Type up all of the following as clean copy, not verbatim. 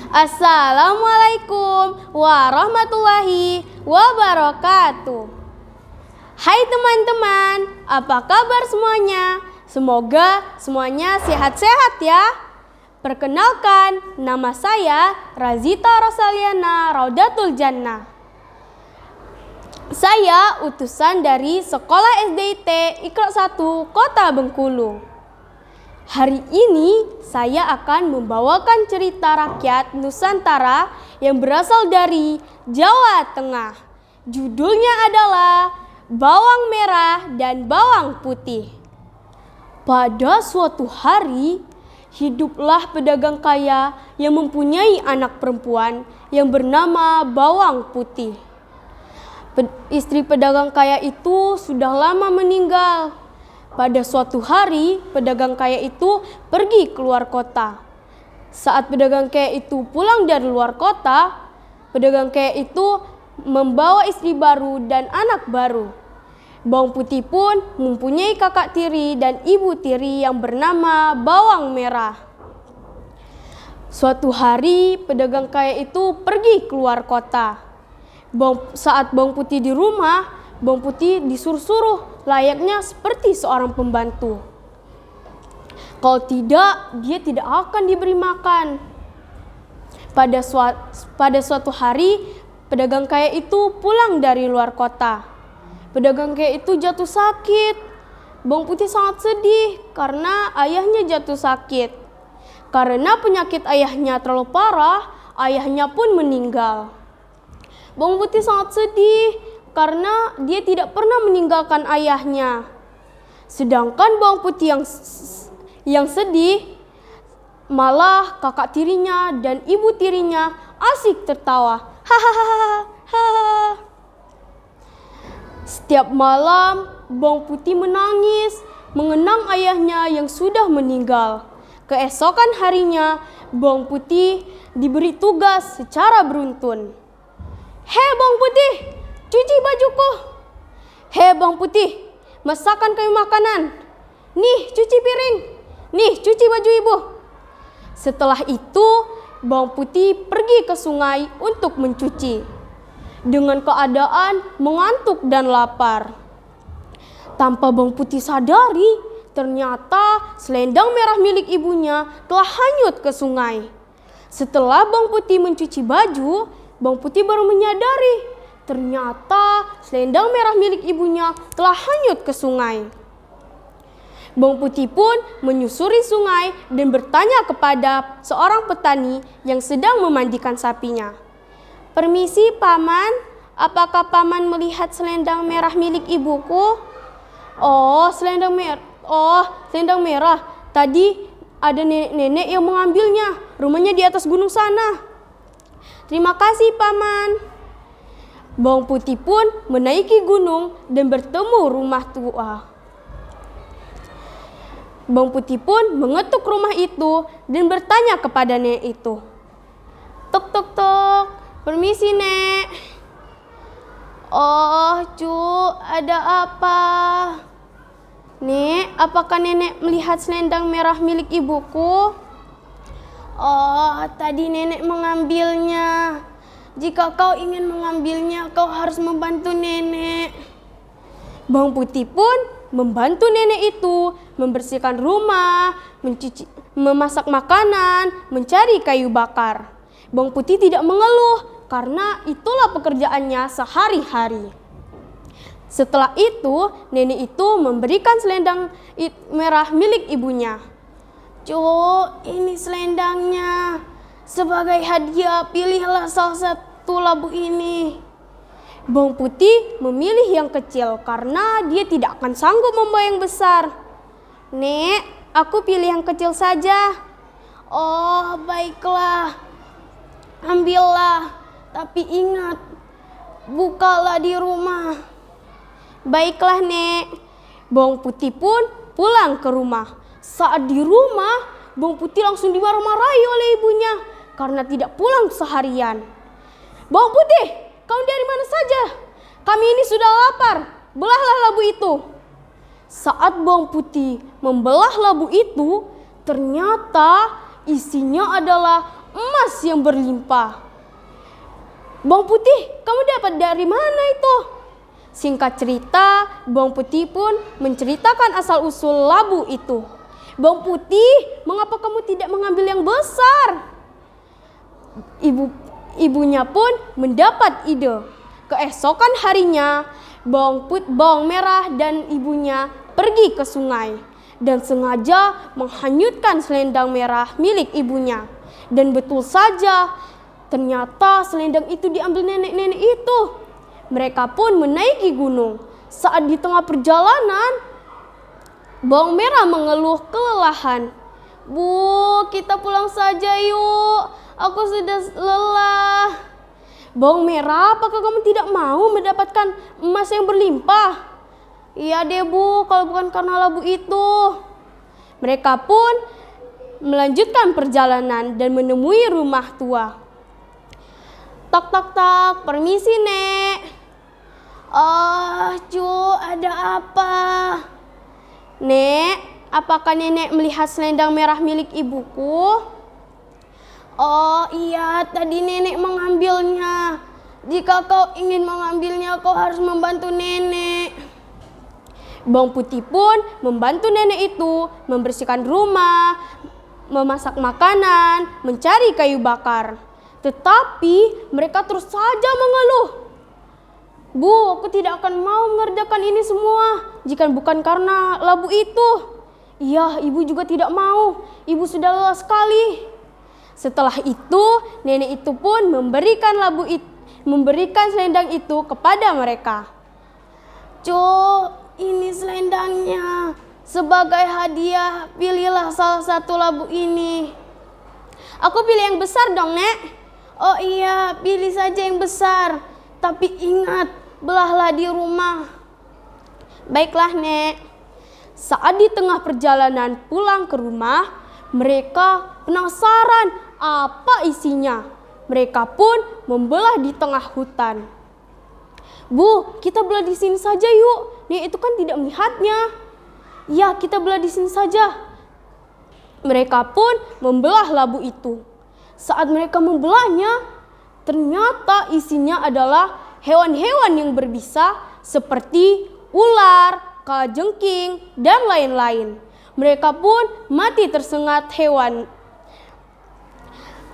Assalamualaikum warahmatullahi wabarakatuh. Hai teman-teman, apa kabar semuanya? Semoga semuanya sehat-sehat ya. Perkenalkan, nama saya Razita Rosaliana Raudatul Jannah. Saya utusan dari Sekolah SDIT Iqra 1 Kota Bengkulu. Hari ini saya akan membawakan cerita rakyat Nusantara yang berasal dari Jawa Tengah. Judulnya adalah Bawang Merah dan Bawang Putih. Pada suatu hari, hiduplah pedagang kaya yang mempunyai anak perempuan yang bernama Bawang Putih. Istri pedagang kaya itu sudah lama meninggal. Pada suatu hari, pedagang kaya itu pergi keluar kota. Saat pedagang kaya itu pulang dari luar kota, pedagang kaya itu membawa istri baru dan anak baru. Bawang Putih pun mempunyai kakak tiri dan ibu tiri yang bernama Bawang Merah. Suatu hari, pedagang kaya itu pergi keluar kota. Saat Bawang Putih di rumah, Bawang Putih disuruh-suruh layaknya seperti seorang pembantu. Kalau tidak, dia tidak akan diberi makan. Pada suatu hari, pedagang kaya itu pulang dari luar kota. Pedagang kaya itu jatuh sakit. Bawang Putih sangat sedih karena ayahnya jatuh sakit. Karena penyakit ayahnya terlalu parah, ayahnya pun meninggal. Bawang Putih sangat sedih karena dia tidak pernah meninggalkan ayahnya. Sedangkan Bawang Putih yang sedih, malah kakak tirinya dan ibu tirinya asik tertawa. Hahaha. Setiap malam, Bawang Putih menangis mengenang ayahnya yang sudah meninggal. Keesokan harinya, Bawang Putih diberi tugas secara beruntun. Hei Bawang Putih, cuci bajuku. Hei Bawang Putih, masakkan kayu makanan. Nih, cuci piring. Nih, cuci baju ibu. Setelah itu, Bawang Putih pergi ke sungai untuk mencuci. Dengan keadaan mengantuk dan lapar. Tanpa Bawang Putih sadari, ternyata selendang merah milik ibunya telah hanyut ke sungai. Setelah Bawang Putih mencuci baju, Bawang Putih baru menyadari ternyata selendang merah milik ibunya telah hanyut ke sungai. Bawang Putih pun menyusuri sungai dan bertanya kepada seorang petani yang sedang memandikan sapinya. Permisi paman, apakah paman melihat selendang merah milik ibuku? Oh, selendang merah. Tadi ada nenek-nenek yang mengambilnya. Rumahnya di atas gunung sana. Terima kasih paman. Bawang Putih pun menaiki gunung dan bertemu rumah tua. Bawang Putih pun mengetuk rumah itu dan bertanya kepada nenek itu. Tok tok tok, permisi nek. Oh cu, ada apa? Nek, apakah nenek melihat selendang merah milik ibuku? Oh, tadi nenek mengambilnya. Jika kau ingin mengambilnya, kau harus membantu nenek. Bawang Putih pun membantu nenek itu membersihkan rumah, memasak makanan, mencari kayu bakar. Bawang Putih tidak mengeluh karena itulah pekerjaannya sehari-hari. Setelah itu, nenek itu memberikan selendang merah milik ibunya. Cuk, ini selendangnya. Sebagai hadiah, pilihlah salah satu labu ini. Bawang Putih memilih yang kecil karena dia tidak akan sanggup membawa yang besar. Nek, aku pilih yang kecil saja. Oh, baiklah. Ambillah. Tapi ingat, bukalah di rumah. Baiklah, Nek. Bawang Putih pun pulang ke rumah. Saat di rumah, Bawang Putih langsung dimarah-marahi oleh ibunya karena tidak pulang seharian. Bawang Putih, kamu dari mana saja? Kami ini sudah lapar. Belahlah labu itu. Saat Bawang Putih membelah labu itu, ternyata isinya adalah emas yang berlimpah. Bawang putih, kamu dapat dari mana itu? Singkat cerita, bawang putih pun menceritakan asal-usul labu itu. Bawang putih, mengapa kamu tidak mengambil yang besar? Ibunya pun mendapat ide. Keesokan harinya, bawang merah dan ibunya pergi ke sungai dan sengaja menghanyutkan selendang merah milik ibunya. Dan betul saja, ternyata selendang itu diambil nenek-nenek itu. Mereka pun menaiki gunung. Saat di tengah perjalanan, bawang merah mengeluh kelelahan. Bu, kita pulang saja yuk. Aku sudah lelah. Bawang merah, apakah kamu tidak mau mendapatkan emas yang berlimpah? Iya deh bu, kalau bukan karena labu itu. Mereka pun melanjutkan perjalanan dan menemui rumah tua. Tak tak tak, permisi nek. Cu, ada apa? Nek, apakah nenek melihat selendang merah milik ibuku? Oh iya, tadi nenek mengambilnya. Jika kau ingin mengambilnya, kau harus membantu nenek. Bawang putih pun membantu nenek itu membersihkan rumah, memasak makanan, mencari kayu bakar. Tetapi mereka terus saja mengeluh. Bu, aku tidak akan mau mengerjakan ini semua jika bukan karena labu itu. Iya, ibu juga tidak mau. Ibu sudah lelah sekali. Setelah itu, nenek itu pun memberikan selendang itu kepada mereka. Ini selendangnya. Sebagai hadiah, pilihlah salah satu labu ini. Aku pilih yang besar dong, Nek. Oh iya, pilih saja yang besar. Tapi ingat, belahlah di rumah. Baiklah, Nek. Saat di tengah perjalanan pulang ke rumah, mereka penasaran apa isinya. Mereka pun membelah di tengah hutan. Bu, kita belah di sini saja yuk. Nek itu kan tidak melihatnya. Ya, kita belah di sini saja. Mereka pun membelah labu itu. Saat mereka membelahnya, ternyata isinya adalah hewan-hewan yang berbisa seperti ular, kalajengking, dan lain-lain. Mereka pun mati tersengat hewan.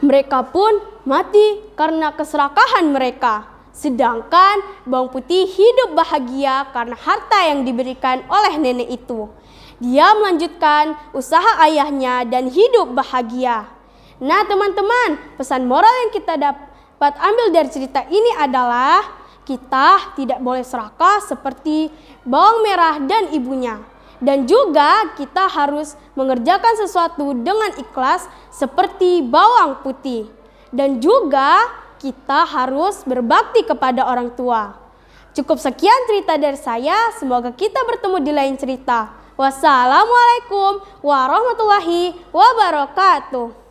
Mereka pun mati karena keserakahan mereka. Sedangkan bawang putih hidup bahagia karena harta yang diberikan oleh nenek itu. Dia melanjutkan usaha ayahnya dan hidup bahagia. Nah teman-teman, pesan moral yang kita dapat ambil dari cerita ini adalah kita tidak boleh serakah seperti bawang merah dan ibunya. Dan juga kita harus mengerjakan sesuatu dengan ikhlas seperti bawang putih. Dan juga kita harus berbakti kepada orang tua. Cukup sekian cerita dari saya, semoga kita bertemu di lain cerita. Wassalamualaikum warahmatullahi wabarakatuh.